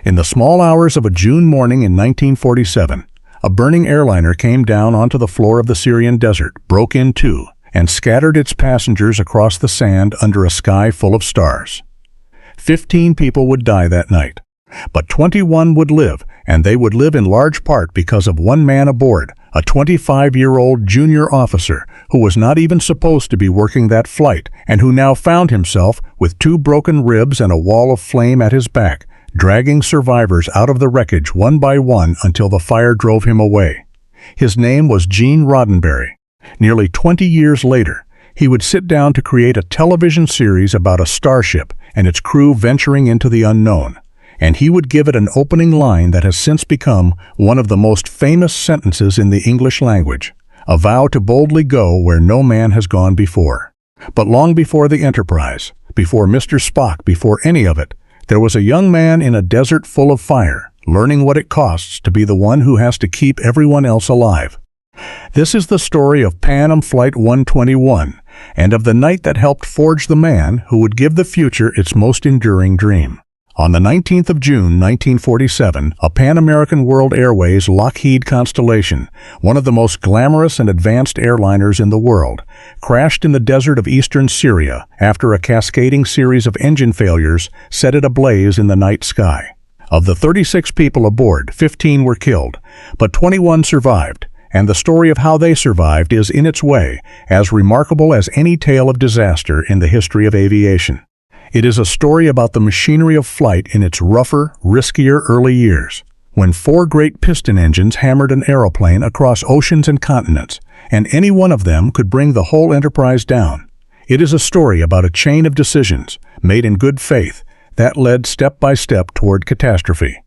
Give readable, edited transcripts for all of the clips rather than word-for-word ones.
In the small hours of a June morning in 1947, a burning airliner came down onto the floor of the Syrian desert, broke in two, and scattered its passengers across the sand under a sky full of stars. 15 people would die that night, but 21 would live, and they would live in large part because of one man aboard, a 25-year-old junior officer who was not even supposed to be working that flight and who now found himself with 2 broken ribs and a wall of flame at his back, dragging survivors out of the wreckage one by one until the fire drove him away. His name was Gene Roddenberry. Nearly 20 years later, he would sit down to create a television series about a starship and its crew venturing into the unknown, and he would give it an opening line that has since become one of the most famous sentences in the English language, a vow to boldly go where no man has gone before. But long before the Enterprise, before Mr. Spock, before any of it, there was a young man in a desert full of fire, learning what it costs to be the one who has to keep everyone else alive. This is the story of Pan Am Flight 121, and of the night that helped forge the man who would give the future its most enduring dream. On the 19th of June, 1947, a Pan American World Airways Lockheed Constellation, one of the most glamorous and advanced airliners in the world, crashed in the desert of eastern Syria after a cascading series of engine failures set it ablaze in the night sky. Of the 36 people aboard, 15 were killed, but 21 survived, and the story of how they survived is, in its way, as remarkable as any tale of disaster in the history of aviation. It is a story about the machinery of flight in its rougher, riskier early years, when 4 great piston engines hammered an aeroplane across oceans and continents, and any one of them could bring the whole enterprise down. It is a story about a chain of decisions, made in good faith, that led step by step toward catastrophe.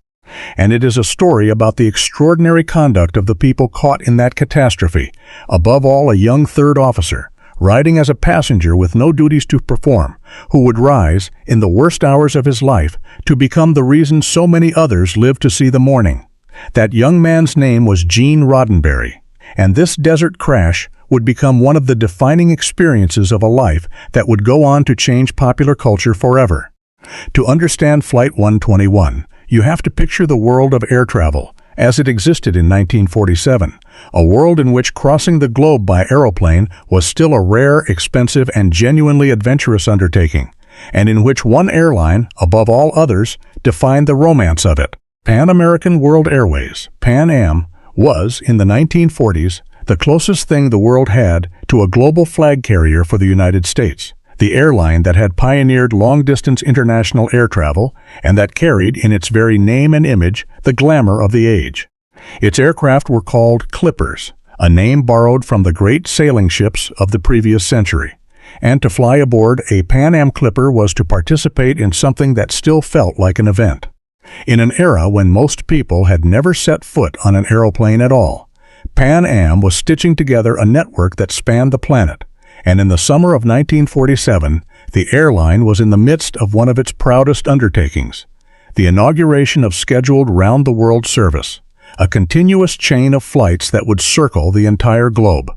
And it is a story about the extraordinary conduct of the people caught in that catastrophe, above all a young third officer, riding as a passenger with no duties to perform, who would rise, in the worst hours of his life, to become the reason so many others lived to see the morning. That young man's name was Gene Roddenberry, and this desert crash would become one of the defining experiences of a life that would go on to change popular culture forever. To understand Flight 121, you have to picture the world of air travel as it existed in 1947, a world in which crossing the globe by aeroplane was still a rare, expensive, and genuinely adventurous undertaking, and in which one airline, above all others, defined the romance of it. Pan American World Airways, Pan Am, was, in the 1940s, the closest thing the world had to a global flag carrier for the United States, the airline that had pioneered long-distance international air travel and that carried, in its very name and image, the glamour of the age. Its aircraft were called clippers, a name borrowed from the great sailing ships of the previous century. And to fly aboard a Pan Am clipper was to participate in something that still felt like an event. In an era when most people had never set foot on an aeroplane at all, Pan Am was stitching together a network that spanned the planet, and in the summer of 1947, the airline was in the midst of one of its proudest undertakings, the inauguration of scheduled round-the-world service, a continuous chain of flights that would circle the entire globe.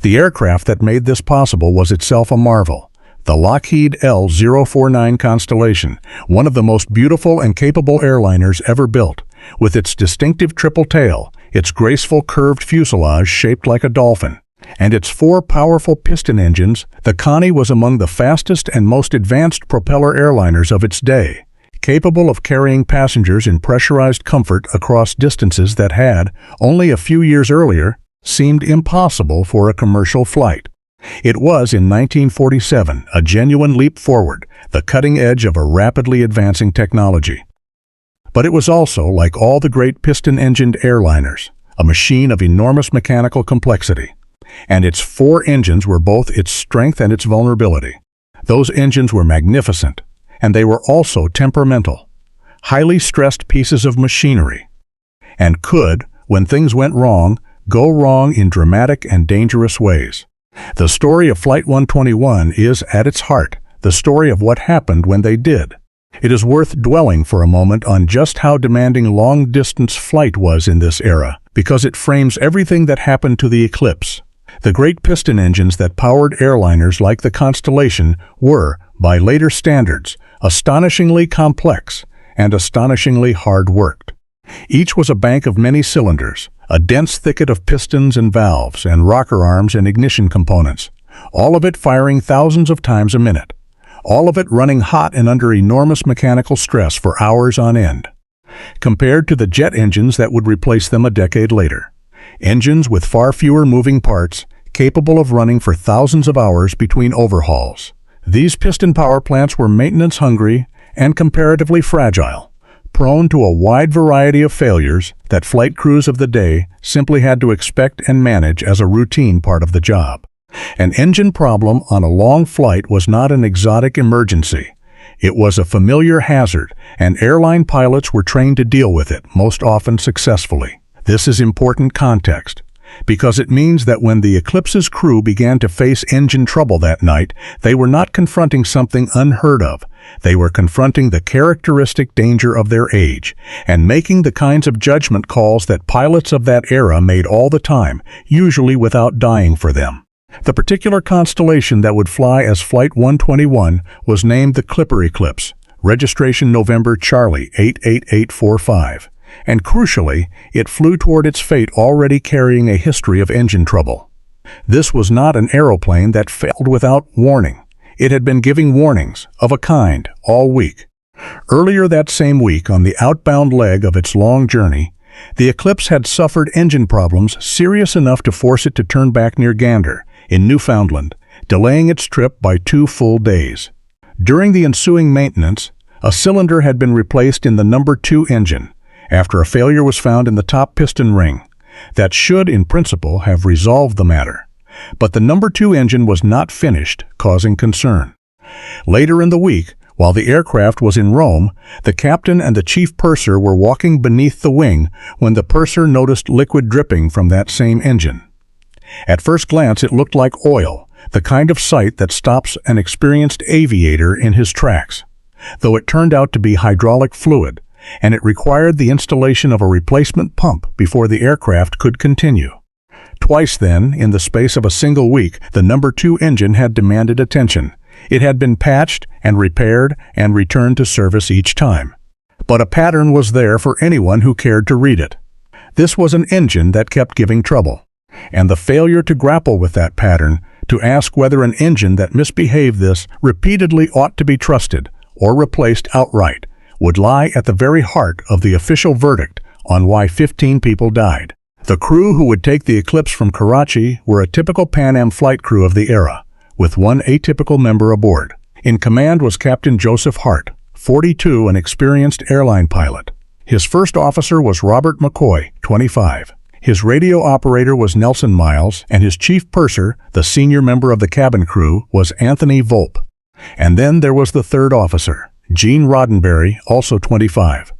The aircraft that made this possible was itself a marvel, the Lockheed L-049 Constellation, one of the most beautiful and capable airliners ever built, with its distinctive triple tail, its graceful curved fuselage shaped like a dolphin, and its 4 powerful piston engines. The Connie was among the fastest and most advanced propeller airliners of its day, capable of carrying passengers in pressurized comfort across distances that had, only a few years earlier, seemed impossible for a commercial flight. It was, in 1947, a genuine leap forward, the cutting edge of a rapidly advancing technology. But it was also, like all the great piston-engined airliners, a machine of enormous mechanical complexity. And its 4 engines were both its strength and its vulnerability. Those engines were magnificent, and they were also temperamental, highly stressed pieces of machinery, and could, when things went wrong, go wrong in dramatic and dangerous ways. The story of Flight 121 is, at its heart, the story of what happened when they did. It is worth dwelling for a moment on just how demanding long-distance flight was in this era, because it frames everything that happened to the eclipse. The great piston engines that powered airliners like the Constellation were, by later standards, astonishingly complex, and astonishingly hard-worked. Each was a bank of many cylinders, a dense thicket of pistons and valves and rocker arms and ignition components, all of it firing thousands of times a minute, all of it running hot and under enormous mechanical stress for hours on end. Compared to the jet engines that would replace them a decade later, engines with far fewer moving parts, capable of running for thousands of hours between overhauls. These piston power plants were maintenance-hungry and comparatively fragile, prone to a wide variety of failures that flight crews of the day simply had to expect and manage as a routine part of the job. An engine problem on a long flight was not an exotic emergency. It was a familiar hazard, and airline pilots were trained to deal with it, most often successfully. This is important context, because it means that when the Eclipse's crew began to face engine trouble that night, they were not confronting something unheard of. They were confronting the characteristic danger of their age, and making the kinds of judgment calls that pilots of that era made all the time, usually without dying for them. The particular constellation that would fly as Flight 121 was named the Clipper Eclipse, registration November Charlie 88845, and crucially, it flew toward its fate already carrying a history of engine trouble. This was not an aeroplane that failed without warning. It had been giving warnings, of a kind, all week. Earlier that same week, on the outbound leg of its long journey, the Eclipse had suffered engine problems serious enough to force it to turn back near Gander, in Newfoundland, delaying its trip by 2 full days. During the ensuing maintenance, a cylinder had been replaced in the number 2 engine, after a failure was found in the top piston ring. That should, in principle, have resolved the matter. But the number 2 engine was not finished, causing concern. Later in the week, while the aircraft was in Rome, the captain and the chief purser were walking beneath the wing when the purser noticed liquid dripping from that same engine. At first glance, it looked like oil, the kind of sight that stops an experienced aviator in his tracks, though it turned out to be hydraulic fluid, and it required the installation of a replacement pump before the aircraft could continue. Twice then, in the space of a single week, the number 2 engine had demanded attention. It had been patched and repaired and returned to service each time. But a pattern was there for anyone who cared to read it. This was an engine that kept giving trouble, and the failure to grapple with that pattern, to ask whether an engine that misbehaved this repeatedly ought to be trusted or replaced outright, would lie at the very heart of the official verdict on why 15 people died. The crew who would take the Eclipse from Karachi were a typical Pan Am flight crew of the era, with one atypical member aboard. In command was Captain Joseph Hart, 42, an experienced airline pilot. His first officer was Robert McCoy, 25. His radio operator was Nelson Miles, and his chief purser, the senior member of the cabin crew, was Anthony Volpe. And then there was the third officer, Gene Roddenberry, also 25.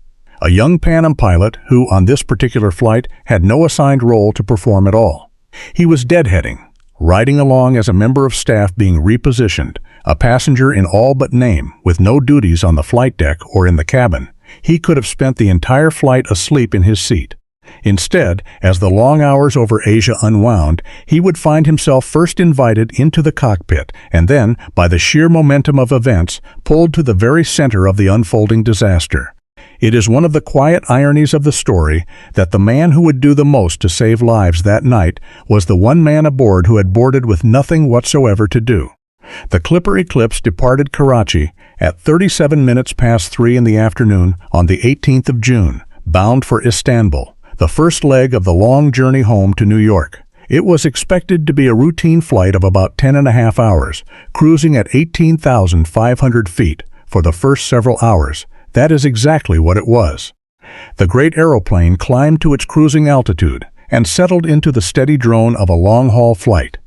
A young Pan Am pilot who, on this particular flight, had no assigned role to perform at all. He was deadheading, riding along as a member of staff being repositioned, a passenger in all but name, with no duties on the flight deck or in the cabin. He could have spent the entire flight asleep in his seat. Instead, as the long hours over Asia unwound, he would find himself first invited into the cockpit and then, by the sheer momentum of events, pulled to the very center of the unfolding disaster. It is one of the quiet ironies of the story that the man who would do the most to save lives that night was the one man aboard who had boarded with nothing whatsoever to do. The Clipper Eclipse departed Karachi at 37 minutes past 3 in the afternoon on the 18th of June, bound for Istanbul, the first leg of the long journey home to New York. It was expected to be a routine flight of about 10.5 hours, cruising at 18,500 feet for the first several hours. That is exactly what it was. The great aeroplane climbed to its cruising altitude and settled into the steady drone of a long-haul flight,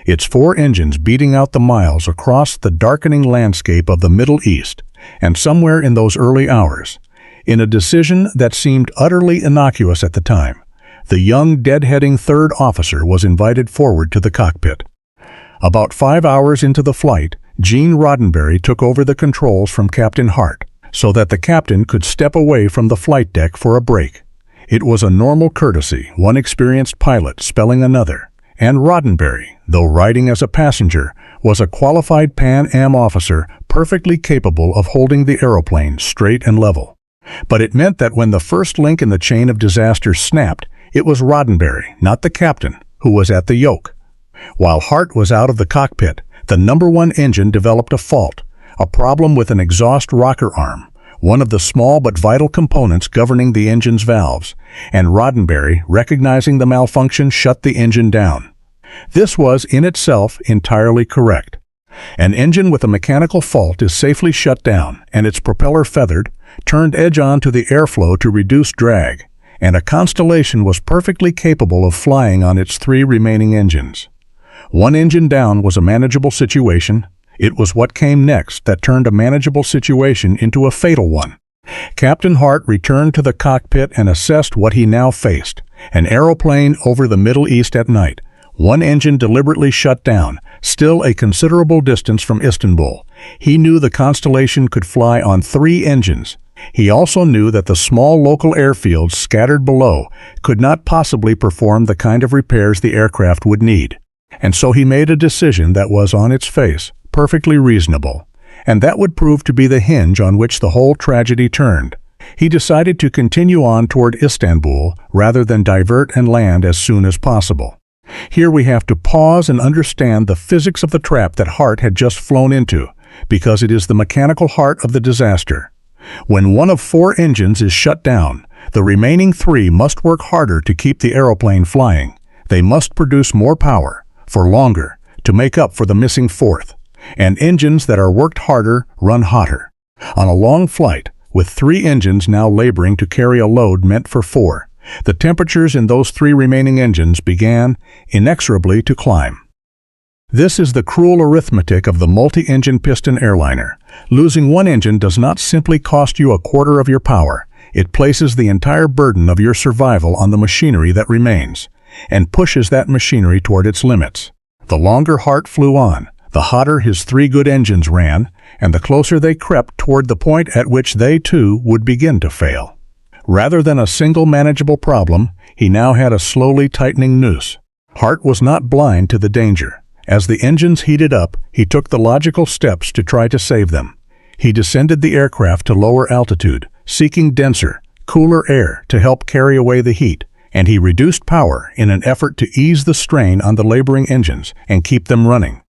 its 4 engines beating out the miles across the darkening landscape of the Middle East, and somewhere in those early hours, in a decision that seemed utterly innocuous at the time, the young deadheading third officer was invited forward to the cockpit. About 5 hours into the flight, Gene Roddenberry took over the controls from Captain Hart, so that the captain could step away from the flight deck for a break. It was a normal courtesy, one experienced pilot spelling another, and Roddenberry, though riding as a passenger, was a qualified Pan Am officer perfectly capable of holding the aeroplane straight and level. But it meant that when the first link in the chain of disaster snapped, it was Roddenberry, not the captain, who was at the yoke. While Hart was out of the cockpit, the number one engine developed a fault, a problem with an exhaust rocker arm, one of the small but vital components governing the engine's valves, and Roddenberry, recognizing the malfunction, shut the engine down. This was, in itself, entirely correct. An engine with a mechanical fault is safely shut down, and its propeller feathered, turned edge-on to the airflow to reduce drag, and a Constellation was perfectly capable of flying on its 3 remaining engines. One engine down was a manageable situation. It was what came next that turned a manageable situation into a fatal one. Captain Hart returned to the cockpit and assessed what he now faced: an aeroplane over the Middle East at night, one engine deliberately shut down, still a considerable distance from Istanbul. He knew the Constellation could fly on 3 engines. He also knew that the small local airfields scattered below could not possibly perform the kind of repairs the aircraft would need. And so he made a decision that was, on its face, perfectly reasonable, and that would prove to be the hinge on which the whole tragedy turned. He decided to continue on toward Istanbul rather than divert and land as soon as possible. Here we have to pause and understand the physics of the trap that Hart had just flown into, because it is the mechanical heart of the disaster. When one of 4 engines is shut down, the remaining 3 must work harder to keep the aeroplane flying. They must produce more power, for longer, to make up for the missing 4th. And engines that are worked harder run hotter. On a long flight, with 3 engines now laboring to carry a load meant for 4, the temperatures in those 3 remaining engines began, inexorably, to climb. This is the cruel arithmetic of the multi-engine piston airliner. Losing one engine does not simply cost you a quarter of your power. It places the entire burden of your survival on the machinery that remains, and pushes that machinery toward its limits. The longer Hart flew on, the hotter his 3 good engines ran, and the closer they crept toward the point at which they, too, would begin to fail. Rather than a single manageable problem, he now had a slowly tightening noose. Hart was not blind to the danger. As the engines heated up, he took the logical steps to try to save them. He descended the aircraft to lower altitude, seeking denser, cooler air to help carry away the heat, and he reduced power in an effort to ease the strain on the laboring engines and keep them running.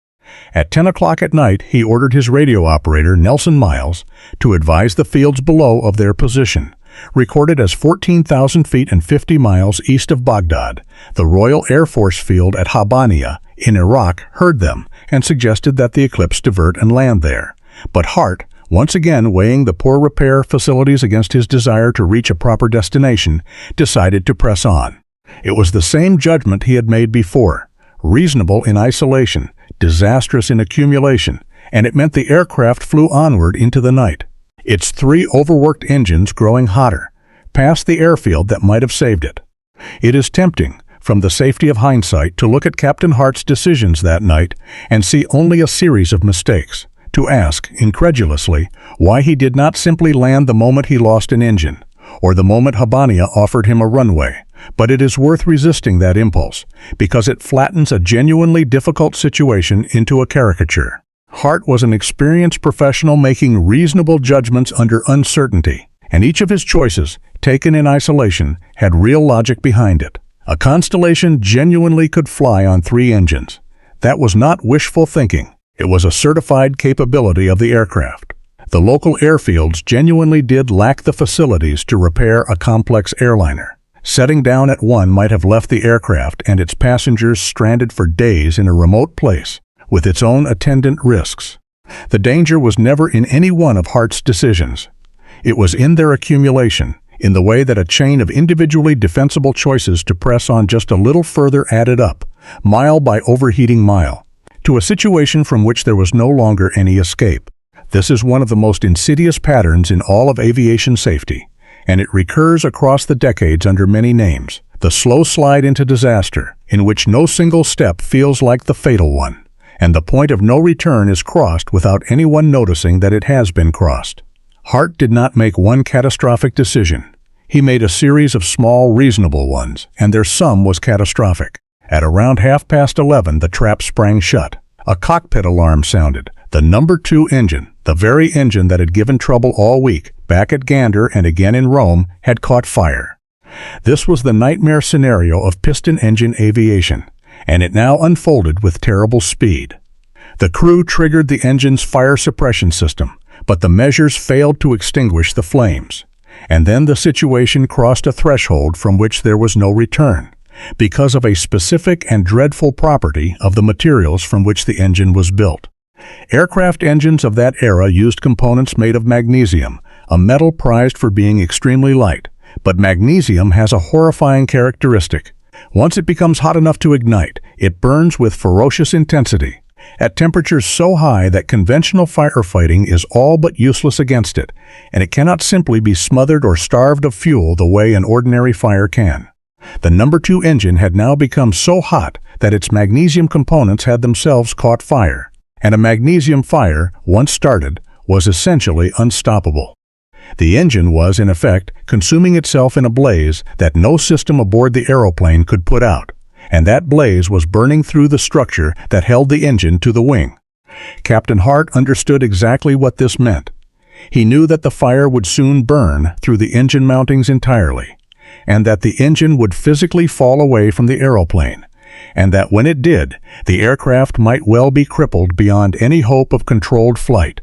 At 10 o'clock at night, he ordered his radio operator, Nelson Miles, to advise the fields below of their position. Recorded as 14,000 feet and 50 miles east of Baghdad, the Royal Air Force Field at Habaniya in Iraq heard them and suggested that the Eclipse divert and land there. But Hart, once again weighing the poor repair facilities against his desire to reach a proper destination, decided to press on. It was the same judgment he had made before: reasonable in isolation, disastrous in accumulation, and it meant the aircraft flew onward into the night, its 3 overworked engines growing hotter, past the airfield that might have saved it. It is tempting, from the safety of hindsight, to look at Captain Hart's decisions that night and see only a series of mistakes, to ask, incredulously, why he did not simply land the moment he lost an engine, or the moment Habaniya offered him a runway. But it is worth resisting that impulse, because it flattens a genuinely difficult situation into a caricature. Hart was an experienced professional making reasonable judgments under uncertainty, and each of his choices, taken in isolation, had real logic behind it. A Constellation genuinely could fly on 3 engines. That was not wishful thinking. It was a certified capability of the aircraft. The local airfields genuinely did lack the facilities to repair a complex airliner. Setting down at one might have left the aircraft and its passengers stranded for days in a remote place, with its own attendant risks. The danger was never in any one of Hart's decisions. It was in their accumulation, in the way that a chain of individually defensible choices to press on just a little further added up, mile by overheating mile, to a situation from which there was no longer any escape. This is one of the most insidious patterns in all of aviation safety, and it recurs across the decades under many names: the slow slide into disaster, in which no single step feels like the fatal one, and the point of no return is crossed without anyone noticing that it has been crossed. Hart did not make one catastrophic decision. He made a series of small, reasonable ones, and their sum was catastrophic. At around 11:30, the trap sprang shut. A cockpit alarm sounded. The number 2 engine, the very engine that had given trouble all week, back at Gander and again in Rome, had caught fire. This was the nightmare scenario of piston-engine aviation, and it now unfolded with terrible speed. The crew triggered the engine's fire suppression system, but the measures failed to extinguish the flames. And then the situation crossed a threshold from which there was no return, because of a specific and dreadful property of the materials from which the engine was built. Aircraft engines of that era used components made of magnesium, a metal prized for being extremely light. But magnesium has a horrifying characteristic. Once it becomes hot enough to ignite, it burns with ferocious intensity, at temperatures so high that conventional firefighting is all but useless against it, and it cannot simply be smothered or starved of fuel the way an ordinary fire can. The No. 2 engine had now become so hot that its magnesium components had themselves caught fire, and a magnesium fire, once started, was essentially unstoppable. The engine was, in effect, consuming itself in a blaze that no system aboard the aeroplane could put out, and that blaze was burning through the structure that held the engine to the wing. Captain Hart understood exactly what this meant. He knew that the fire would soon burn through the engine mountings entirely, and that the engine would physically fall away from the aeroplane, and that when it did, the aircraft might well be crippled beyond any hope of controlled flight.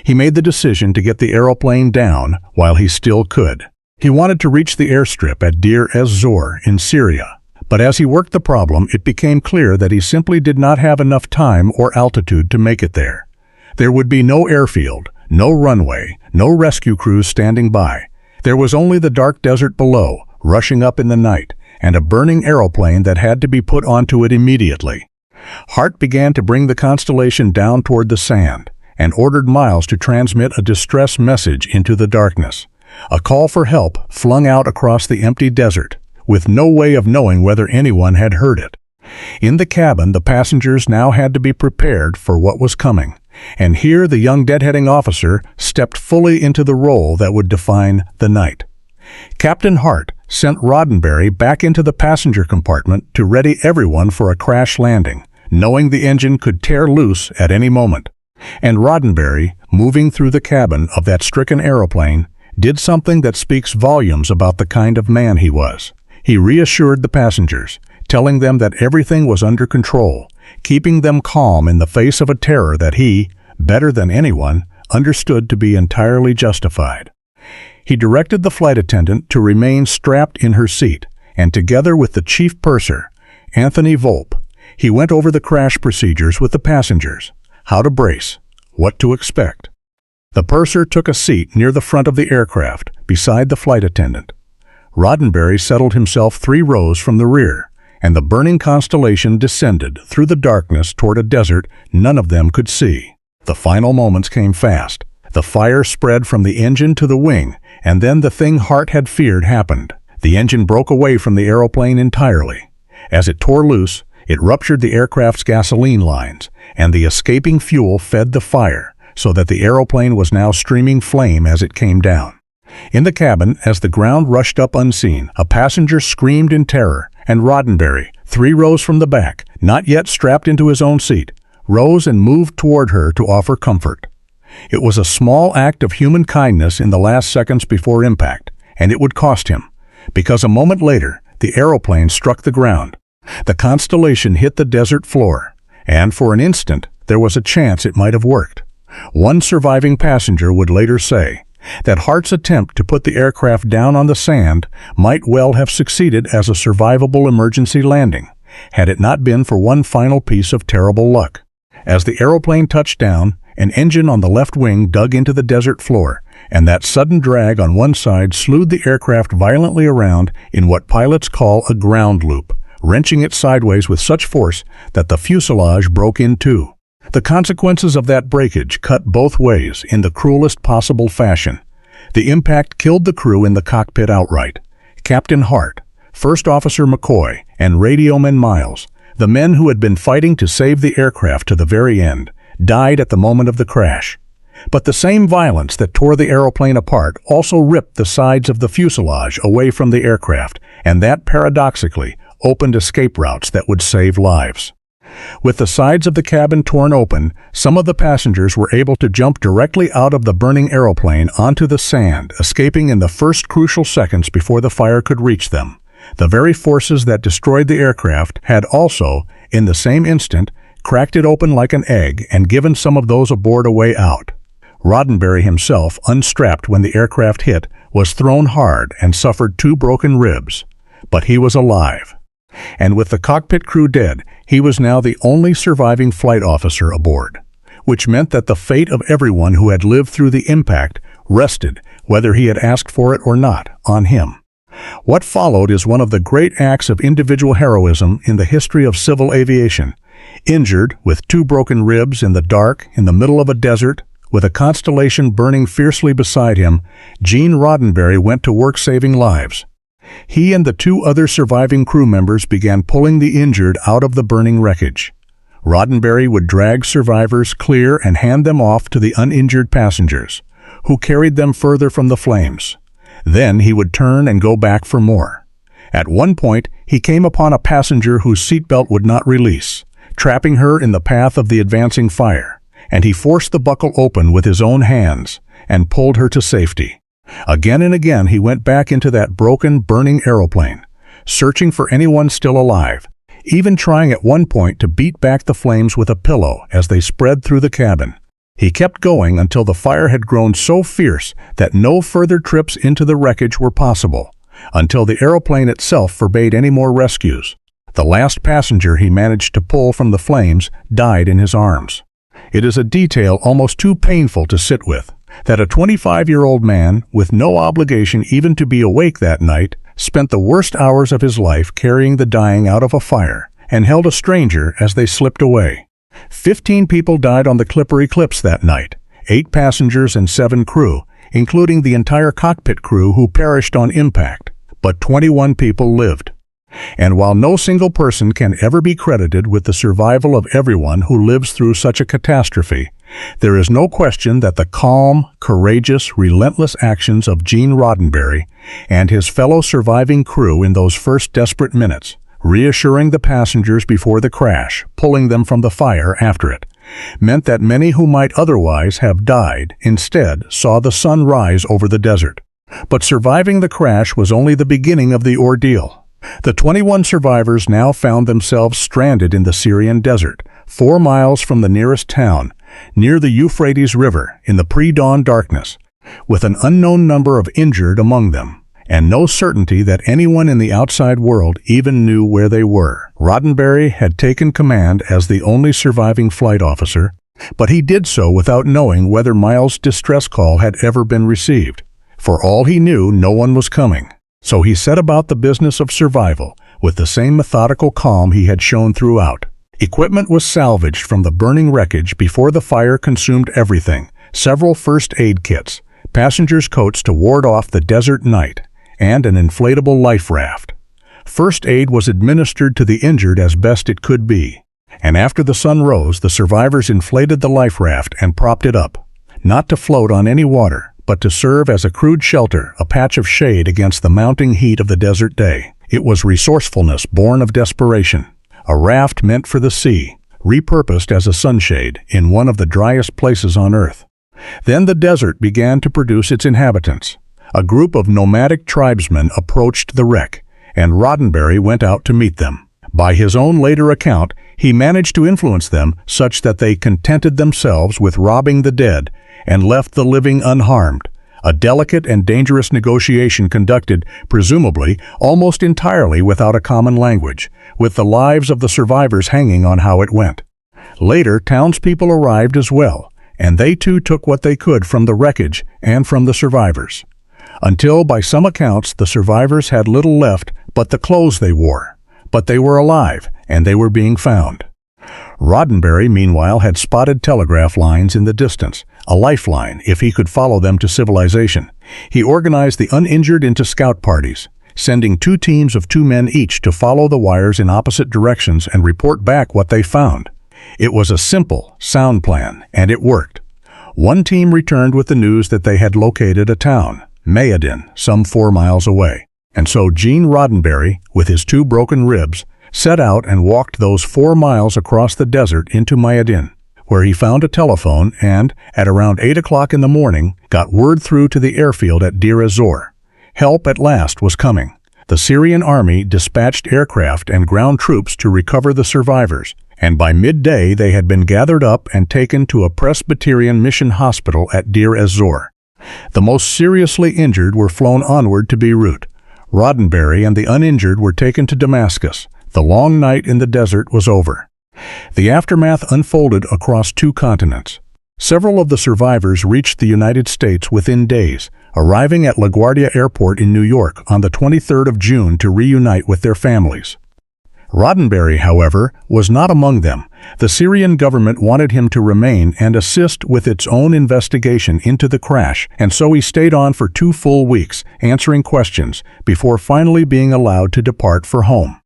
He made the decision to get the aeroplane down while he still could. He wanted to reach the airstrip at Deir ez-Zor in Syria, but as he worked the problem, it became clear that he simply did not have enough time or altitude to make it there. There would be no airfield, no runway, no rescue crews standing by. There was only the dark desert below, rushing up in the night, and a burning aeroplane that had to be put onto it immediately. Hart began to bring the Constellation down toward the sand, and ordered Miles to transmit a distress message into the darkness. A call for help flung out across the empty desert, with no way of knowing whether anyone had heard it. In the cabin, the passengers now had to be prepared for what was coming, and here the young deadheading officer stepped fully into the role that would define the night. Captain Hart sent Roddenberry back into the passenger compartment to ready everyone for a crash landing, knowing the engine could tear loose at any moment. And Roddenberry, moving through the cabin of that stricken aeroplane, did something that speaks volumes about the kind of man he was. He reassured the passengers, telling them that everything was under control, keeping them calm in the face of a terror that he, better than anyone, understood to be entirely justified. He directed the flight attendant to remain strapped in her seat, and together with the chief purser, Anthony Volpe, he went over the crash procedures with the passengers. How to brace, what to expect. The purser took a seat near the front of the aircraft, beside the flight attendant. Roddenberry settled himself 3 rows from the rear, and the burning Constellation descended through the darkness toward a desert none of them could see. The final moments came fast. The fire spread from the engine to the wing, and then the thing Hart had feared happened. The engine broke away from the aeroplane entirely. As it tore loose, it ruptured the aircraft's gasoline lines, and the escaping fuel fed the fire, so that the aeroplane was now streaming flame as it came down. In the cabin, as the ground rushed up unseen, a passenger screamed in terror, and Roddenberry, 3 rows from the back, not yet strapped into his own seat, rose and moved toward her to offer comfort. It was a small act of human kindness in the last seconds before impact, and it would cost him, because a moment later, the aeroplane struck the ground. The Constellation hit the desert floor, and for an instant, there was a chance it might have worked. One surviving passenger would later say that Hart's attempt to put the aircraft down on the sand might well have succeeded as a survivable emergency landing, had it not been for one final piece of terrible luck. As the aeroplane touched down, an engine on the left wing dug into the desert floor, and that sudden drag on one side slewed the aircraft violently around in what pilots call a ground loop, wrenching it sideways with such force that the fuselage broke in 2. The consequences of that breakage cut both ways in the cruelest possible fashion. The impact killed the crew in the cockpit outright. Captain Hart, First Officer McCoy, and radioman Miles, the men who had been fighting to save the aircraft to the very end, died at the moment of the crash. But the same violence that tore the aeroplane apart also ripped the sides of the fuselage away from the aircraft, and that paradoxically opened escape routes that would save lives. With the sides of the cabin torn open, some of the passengers were able to jump directly out of the burning aeroplane onto the sand, escaping in the first crucial seconds before the fire could reach them. The very forces that destroyed the aircraft had also, in the same instant, cracked it open like an egg and given some of those aboard a way out. Roddenberry himself, unstrapped when the aircraft hit, was thrown hard and suffered 2 broken ribs. But he was alive. And with the cockpit crew dead, he was now the only surviving flight officer aboard, which meant that the fate of everyone who had lived through the impact rested, whether he had asked for it or not, on him. What followed is one of the great acts of individual heroism in the history of civil aviation. Injured, with 2 broken ribs in the dark, in the middle of a desert, with a Constellation burning fiercely beside him, Gene Roddenberry went to work saving lives. He and the 2 other surviving crew members began pulling the injured out of the burning wreckage. Roddenberry would drag survivors clear and hand them off to the uninjured passengers, who carried them further from the flames. Then he would turn and go back for more. At one point, he came upon a passenger whose seatbelt would not release, trapping her in the path of the advancing fire, and he forced the buckle open with his own hands and pulled her to safety. Again and again he went back into that broken, burning aeroplane, searching for anyone still alive, even trying at one point to beat back the flames with a pillow as they spread through the cabin. He kept going until the fire had grown so fierce that no further trips into the wreckage were possible, until the aeroplane itself forbade any more rescues. The last passenger he managed to pull from the flames died in his arms. It is a detail almost too painful to sit with, that a 25-year-old man, with no obligation even to be awake that night, spent the worst hours of his life carrying the dying out of a fire, and held a stranger as they slipped away. 15 people died on the Clipper eclipse that night, 8 passengers and 7 crew, including the entire cockpit crew who perished on impact, but 21 people lived. And while no single person can ever be credited with the survival of everyone who lives through such a catastrophe, there is no question that the calm, courageous, relentless actions of Gene Roddenberry and his fellow surviving crew in those first desperate minutes, reassuring the passengers before the crash, pulling them from the fire after it, meant that many who might otherwise have died instead saw the sun rise over the desert. But surviving the crash was only the beginning of the ordeal. The 21 survivors now found themselves stranded in the Syrian desert, 4 miles from the nearest town, near the Euphrates River, in the pre-dawn darkness, with an unknown number of injured among them, and no certainty that anyone in the outside world even knew where they were. Roddenberry had taken command as the only surviving flight officer, but he did so without knowing whether Miles' distress call had ever been received. For all he knew, no one was coming. So he set about the business of survival with the same methodical calm he had shown throughout. Equipment was salvaged from the burning wreckage before the fire consumed everything, several first aid kits, passengers' coats to ward off the desert night, and an inflatable life raft. First aid was administered to the injured as best it could be, and after the sun rose, the survivors inflated the life raft and propped it up, not to float on any water, but to serve as a crude shelter, a patch of shade against the mounting heat of the desert day. It was resourcefulness born of desperation, a raft meant for the sea, repurposed as a sunshade in one of the driest places on Earth. Then the desert began to produce its inhabitants. A group of nomadic tribesmen approached the wreck, and Roddenberry went out to meet them. By his own later account, he managed to influence them such that they contented themselves with robbing the dead and left the living unharmed, a delicate and dangerous negotiation conducted, presumably, almost entirely without a common language, with the lives of the survivors hanging on how it went. Later, townspeople arrived as well, and they too took what they could from the wreckage and from the survivors, until, by some accounts, the survivors had little left but the clothes they wore. But they were alive, and they were being found. Roddenberry, meanwhile, had spotted telegraph lines in the distance, a lifeline if he could follow them to civilization. He organized the uninjured into scout parties, sending 2 teams of 2 men each to follow the wires in opposite directions and report back what they found. It was a simple, sound plan, and it worked. One team returned with the news that they had located a town, Mayodan, some 4 miles away. And so Gene Roddenberry, with his 2 broken ribs, set out and walked those 4 miles across the desert into Mayadin, where he found a telephone and, at around 8 o'clock in the morning, got word through to the airfield at Deir ez-Zor. Help at last was coming. The Syrian army dispatched aircraft and ground troops to recover the survivors, and by midday they had been gathered up and taken to a Presbyterian mission hospital at Deir ez-Zor. The most seriously injured were flown onward to Beirut. Roddenberry and the uninjured were taken to Damascus. The long night in the desert was over. The aftermath unfolded across 2 continents. Several of the survivors reached the United States within days, arriving at LaGuardia Airport in New York on the 23rd of June to reunite with their families. Roddenberry, however, was not among them. The Syrian government wanted him to remain and assist with its own investigation into the crash, and so he stayed on for 2 full weeks, answering questions, before finally being allowed to depart for home.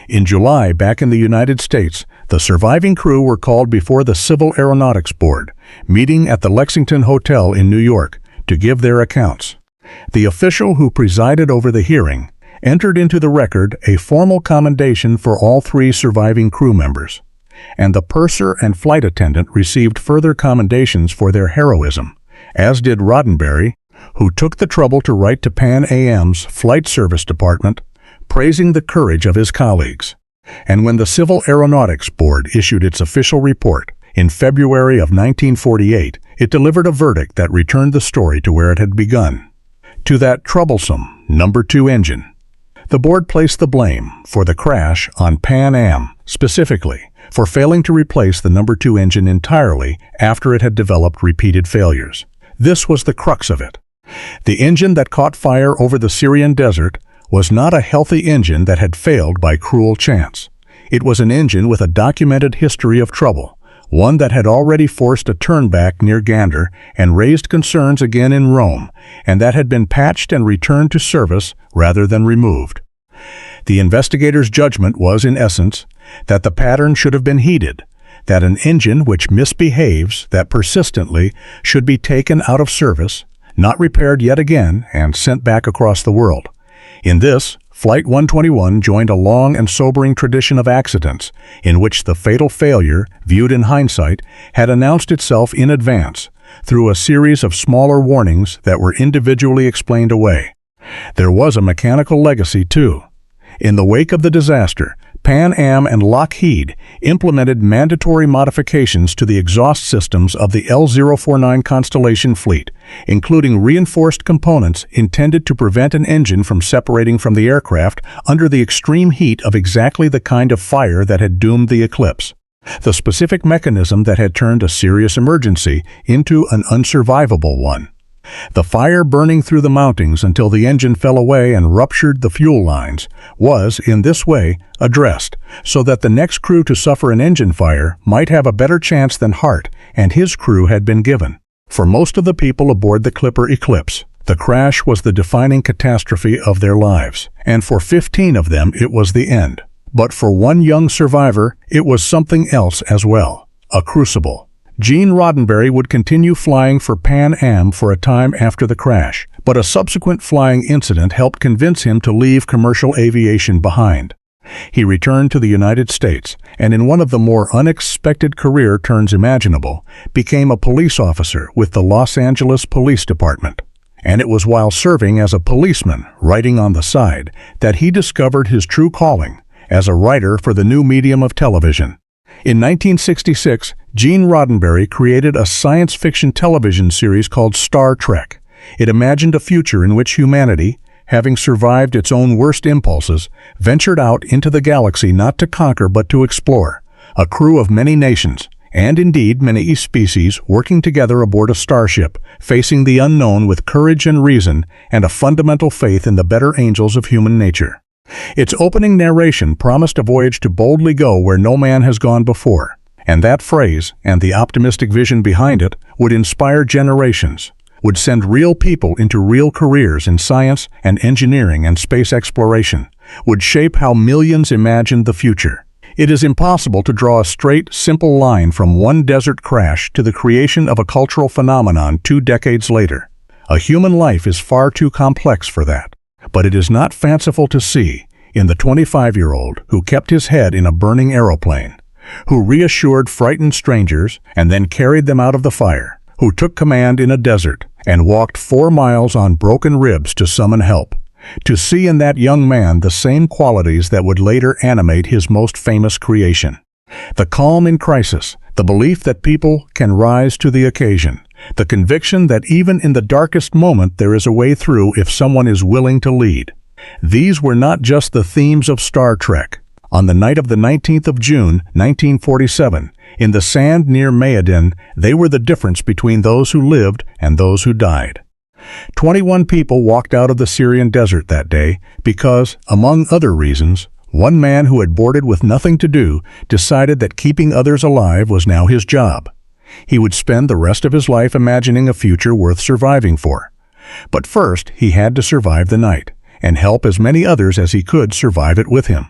In July, back in the United States, the surviving crew were called before the Civil Aeronautics Board, meeting at the Lexington Hotel in New York, to give their accounts. The official who presided over the hearing entered into the record a formal commendation for all 3 surviving crew members, and the purser and flight attendant received further commendations for their heroism, as did Roddenberry, who took the trouble to write to Pan Am's Flight Service Department, praising the courage of his colleagues. And when the Civil Aeronautics Board issued its official report in February of 1948, it delivered a verdict that returned the story to where it had begun, to that troublesome number 2 engine. The board placed the blame for the crash on Pan Am, specifically for failing to replace the number 2 engine entirely after it had developed repeated failures. This was the crux of it. The engine that caught fire over the Syrian desert was not a healthy engine that had failed by cruel chance. It was an engine with a documented history of trouble, one that had already forced a turnback near Gander and raised concerns again in Rome, and that had been patched and returned to service rather than removed. The investigators' judgment was, in essence, that the pattern should have been heeded, that an engine which misbehaves that persistently should be taken out of service, not repaired yet again, and sent back across the world. In this, Flight 121 joined a long and sobering tradition of accidents, in which the fatal failure, viewed in hindsight, had announced itself in advance, through a series of smaller warnings that were individually explained away. There was a mechanical legacy, too. In the wake of the disaster, Pan Am and Lockheed implemented mandatory modifications to the exhaust systems of the L-049 Constellation fleet, including reinforced components intended to prevent an engine from separating from the aircraft under the extreme heat of exactly the kind of fire that had doomed the eclipse, the specific mechanism that had turned a serious emergency into an unsurvivable one. The fire burning through the mountings until the engine fell away and ruptured the fuel lines was, in this way, addressed, so that the next crew to suffer an engine fire might have a better chance than Hart and his crew had been given. For most of the people aboard the Clipper Eclipse, the crash was the defining catastrophe of their lives, and for 15 of them it was the end. But for one young survivor, it was something else as well, a crucible. Gene Roddenberry would continue flying for Pan Am for a time after the crash, but a subsequent flying incident helped convince him to leave commercial aviation behind. He returned to the United States, and in one of the more unexpected career turns imaginable, became a police officer with the Los Angeles Police Department. And it was while serving as a policeman, writing on the side, that he discovered his true calling as a writer for the new medium of television. In 1966, Gene Roddenberry created a science fiction television series called Star Trek. It imagined a future in which humanity, having survived its own worst impulses, ventured out into the galaxy not to conquer but to explore. A crew of many nations, and indeed many species, working together aboard a starship, facing the unknown with courage and reason and a fundamental faith in the better angels of human nature. Its opening narration promised a voyage to boldly go where no man has gone before, and that phrase, and the optimistic vision behind it, would inspire generations, would send real people into real careers in science and engineering and space exploration, would shape how millions imagined the future. It is impossible to draw a straight, simple line from one desert crash to the creation of a cultural phenomenon 2 decades later. A human life is far too complex for that. But it is not fanciful to see, in the 25-year-old who kept his head in a burning aeroplane, who reassured frightened strangers and then carried them out of the fire, who took command in a desert and walked 4 miles on broken ribs to summon help, to see in that young man the same qualities that would later animate his most famous creation. The calm in crisis, the belief that people can rise to the occasion, the conviction that even in the darkest moment there is a way through if someone is willing to lead. These were not just the themes of Star Trek. On the night of the 19th of June, 1947, in the sand near Mayadan, they were the difference between those who lived and those who died. 21 people walked out of the Syrian desert that day because, among other reasons, one man who had boarded with nothing to do decided that keeping others alive was now his job. He would spend the rest of his life imagining a future worth surviving for. But first, he had to survive the night and help as many others as he could survive it with him.